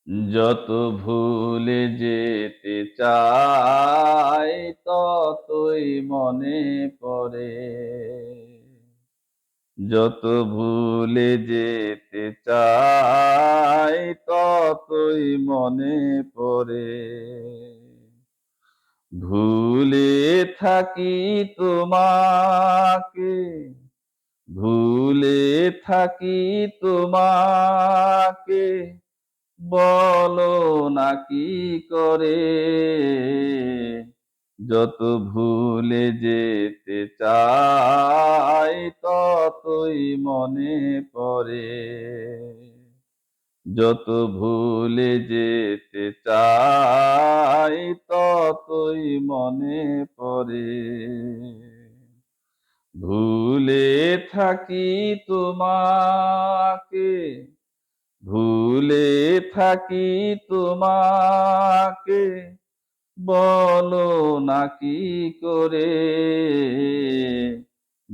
যত ভুলে যেতে চাই ততই মনে পড়ে। যত ভুলে যেতে চাই ততই মনে পড়ে। ভুলে থাকি তোমাকে, ভুলে থাকি তোমাকে, বলো না কি করে। যত ভুলে যেতে চাই ততই মনে পড়ে। যত ভুলে যেতে চাই ততই মনে পড়ে। ভুলে থাকি তোমাকে, ভুলে থাকি তোমাকে, বলো না কি করে।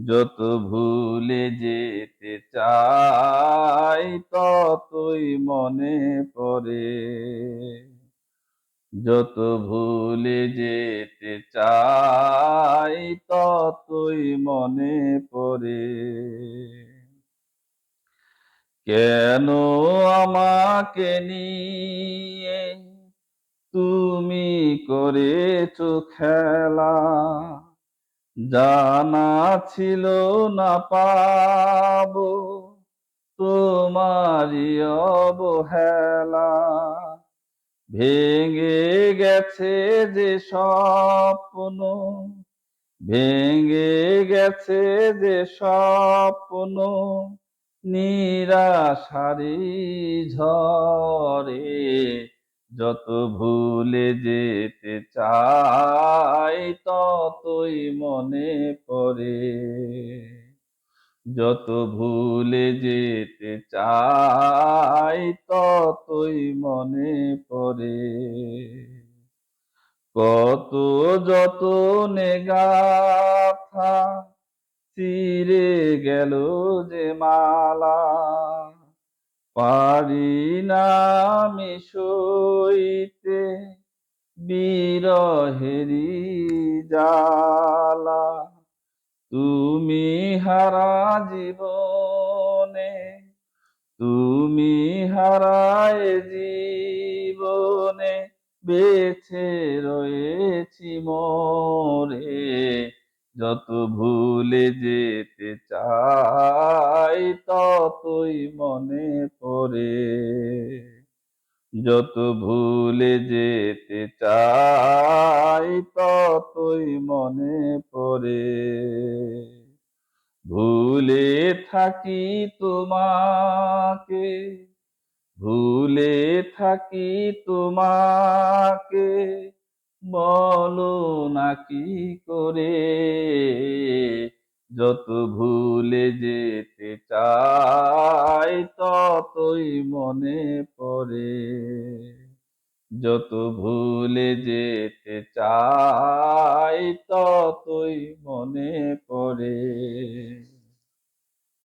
যত ভুলে যেতে চাই ততই মনে পড়ে। যত ভুলে যেতে চাই ততই মনে পড়ে। কেন আমাকে নিয়ে তুমি করেছো খেলা, জানা ছিল না পাবো তোমারই অবহেলা। ভেঙে গেছে যে স্বপ্ন, ভেঙে গেছে যে স্বপ্ন, নিরাশারি ঝড়ে। যত ভুলে যেতে চাই ততই মনে পড়ে। যত ভুলে যেতে চাই ততই মনে পড়ে। কত যতনে গাথা ছিঁড়ে গেল যে মালা, পারি না আমি সইতে বিরহেরি জ্বালা। তুমি হারা জীবনে, তুমি হারায় জীবনে, বেঁচে রয়েছি মোরে। যত ভুলে যেতে চাই ততই মনে পড়ে। যত ভুলে যেতে চাই ততই মনে পড়ে। ভুলে থাকি তোমাকে, ভুলে থাকি তোমাকে, বলো না কি করে। যত ভুলে যেতে চাই ততই মনে পড়ে। যত ভুলে যেতে চাই ততই মনে পড়ে।